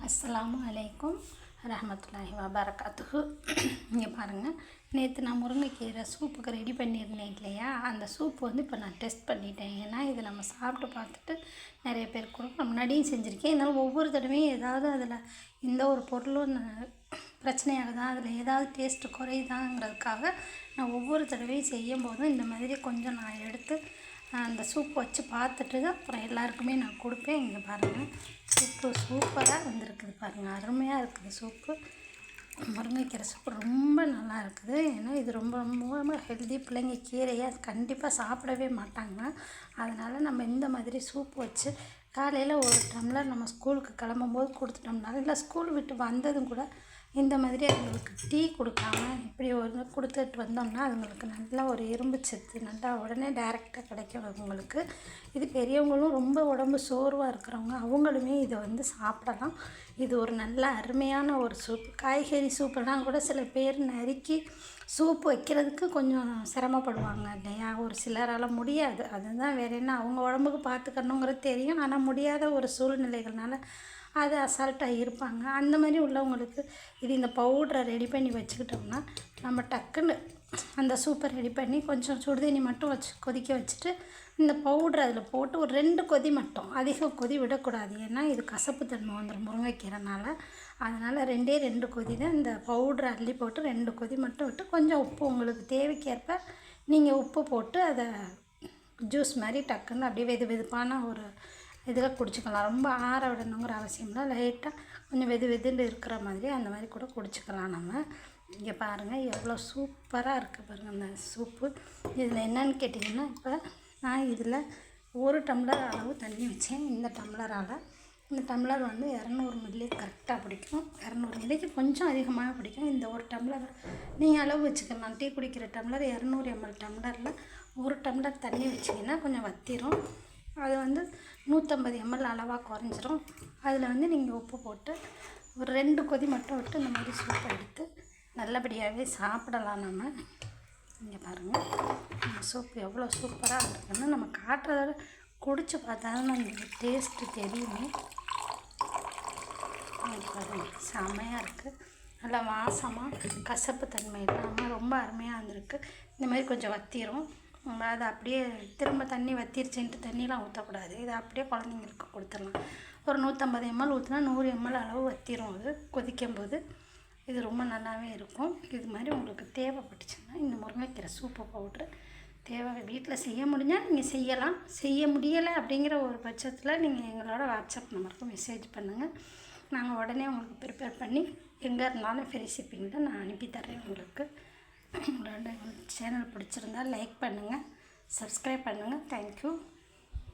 அஸ்ஸலாமு அலைக்கும் ரஹமத்துல்லாஹி வபரகாத்துஹு. இங்கே பாருங்கள், நேற்று நான் முருங்கைக்கீரை சூப்புக்கு ரெடி பண்ணியிருந்தேன் இல்லையா, அந்த சூப்பு இப்போ நான் டெஸ்ட் பண்ணிட்டேன். ஏன்னா இது நம்ம சாப்பிட்டு பார்த்துட்டு நிறைய பேர் கொடுக்க முன்னாடியும் செஞ்சுருக்கேன். இருந்தாலும் ஒவ்வொரு தடவையும் ஏதாவது அதில் எந்த ஒரு பொருளும் பிரச்சனையாகுதா, அதில் ஏதாவது டேஸ்ட்டு குறையுதாங்கிறதுக்காக நான் ஒவ்வொரு தடவையும் செய்யும் போதும் இந்த மாதிரி கொஞ்சம் நான் எடுத்து அந்த சூப் வச்சு பார்த்துட்டு அப்புறம் எல்லாருக்குமே நான் கொடுப்பேன். இங்கே பாருங்கள், சூப்பு சூப்பராக வந்திருக்குது பாருங்கள், அருமையாக இருக்குது சூப்பு. முருங்கைக்கீரை சூப்பு ரொம்ப நல்லா இருக்குது. ஏன்னா இது ரொம்ப ரொம்ப ஹெல்தி. பிள்ளைங்க கீரையை அது கண்டிப்பாக சாப்பிடவே மாட்டாங்க. அதனால் நம்ம இந்த மாதிரி சூப்பு வச்சு காலையில் ஒரு டம்ளர் நம்ம ஸ்கூலுக்கு கிளம்பும்போது கொடுத்துட்டோம்னாலும், இல்லை ஸ்கூல் விட்டு வந்ததும் கூட இந்த மாதிரி அதுங்களுக்கு டீ கொடுக்காம இப்படி ஒரு கொடுத்துட்டு வந்தோம்னா அதுங்களுக்கு நல்லா ஒரு இரும்பு சத்து நல்லா உடனே டைரெக்டாக கிடைக்கும் அவங்களுக்கு. இது பெரியவங்களும் ரொம்ப உடம்பு சோர்வாக இருக்கிறவங்க அவங்களுமே இதை சாப்பிடலாம். இது ஒரு நல்ல அருமையான ஒரு சூப். காய்கறி சூப்பெல்லாம் கூட சில பேர் நறுக்கி சூப்பு வைக்கிறதுக்கு கொஞ்சம் சிரமப்படுவாங்க இல்லையா, ஒரு சிலரால் முடியாது. அதுதான் வேறு என்ன, அவங்க உடம்புக்கு பார்த்துக்கணுங்கிறது தெரியும், ஆனால் முடியாத ஒரு சூழ்நிலைகள்னால அது அசால்ட்டாக இருப்பாங்க. அந்த மாதிரி உள்ளவங்களுக்கு இது இந்த பவுடரை ரெடி பண்ணி வச்சுக்கிட்டோம்னா நம்ம டக்குன்னு அந்த சூப்பை ரெடி பண்ணி கொஞ்சம் சுடுதண்ணி மட்டும் கொதிக்க வச்சுட்டு இந்த பவுட்ரு அதில் போட்டு ஒரு 2 கொதி மட்டும், அதிகம் கொதி விடக்கூடாது. ஏன்னா இது கசப்பு தன்மை வந்துடும் முருங்கைக்கீரைனால. அதனால் 2 கொதி தான் இந்த பவுட்ரு அள்ளி போட்டு 2 கொதி மட்டும் விட்டு கொஞ்சம் உப்பு உங்களுக்கு தேவைக்கேற்ப நீங்கள் உப்பு போட்டு அதை ஜூஸ் மாதிரி டக்குன்னு அப்படியே வெதுப்பான ஒரு இதில் குடிச்சிக்கலாம். ரொம்ப ஆற விடணுங்கிற அவசியம்ல, லைட்டாக கொஞ்சம் வெதுன்னு இருக்கிற மாதிரி அந்த மாதிரி கூட குடிச்சிக்கலாம் நம்ம. இங்கே பாருங்கள் எவ்வளோ சூப்பராக இருக்குது பாருங்கள் அந்த சூப்பு. இதில் என்னன்னு கேட்டிங்கன்னா, இப்போ நான் இதில் 1 டம்ளர் அளவு தண்ணி வச்சேன். இந்த டம்ளரால் இந்த டம்ளர் 200 மில்லி கரெக்டாக பிடிக்கும். 200 மில்லிக்கு கொஞ்சம் அதிகமாக பிடிக்கும். இந்த 1 டம்ளர் நீங்கள் அளவு வச்சுக்கலாம். டீ குடிக்கிற டம்ளர் 200 ml டம்ளரில் 1 டம்ளர் தண்ணி வச்சிங்கன்னா கொஞ்சம் வத்திரும். அது 150 ml அளவாக குறைஞ்சிரும். அதில் நீங்கள் உப்பு போட்டு ஒரு 2 கொதி மட்டும் விட்டு இந்த மாதிரி சூப்பை எடுத்து நல்லபடியாகவே சாப்பிடலாம் நம்ம. இங்கே பாருங்கள் சூப்பு எவ்வளோ சூப்பராக இருக்குதுன்னு நம்ம காட்டுறத குடிச்சு பார்த்தா தான் அந்த டேஸ்ட்டு தெரியுமே. பாருங்கள் செம்மையாக இருக்குது, நல்லா வாசமாக கசப்பு தன்மை இல்லாமல் ரொம்ப அருமையாக இருந்திருக்கு. இந்த மாதிரி கொஞ்சம் வத்திரும். அதை அப்படியே திரும்ப தண்ணி வத்திருச்சுன்ட்டு தண்ணியெலாம் ஊற்றக்கூடாது. இதை அப்படியே குழந்தைங்களுக்கு கொடுத்துடலாம். ஒரு 150 ml ஊற்றினா 100 ml அளவு வத்திரும். அது கொதிக்கும்போது இது ரொம்ப நல்லாவே இருக்கும். இது மாதிரி உங்களுக்கு தேவைப்பட்டுச்சுன்னா இந்த முருங்கைக்கீரை சூப்பு பவுட்ரு வீட்டில் செய்ய முடிஞ்சால் நீங்கள் செய்யலாம். செய்ய முடியலை அப்படிங்கிற ஒரு பட்சத்தில் நீங்கள் எங்களோட வாட்ஸ்அப் நம்பருக்கு மெசேஜ் பண்ணுங்கள். நாங்கள் உடனே உங்களுக்கு ப்ரிப்பேர் பண்ணி எங்கே இருந்தாலும் ஃப்ரீ ஷிப்பிங்கில் நான் அனுப்பி தர்றேன் உங்களுக்கு. உங்களோட சேனல் பிடிச்சிருந்தால் லைக் பண்ணுங்கள், சப்ஸ்கிரைப் பண்ணுங்கள். தேங்க்யூ.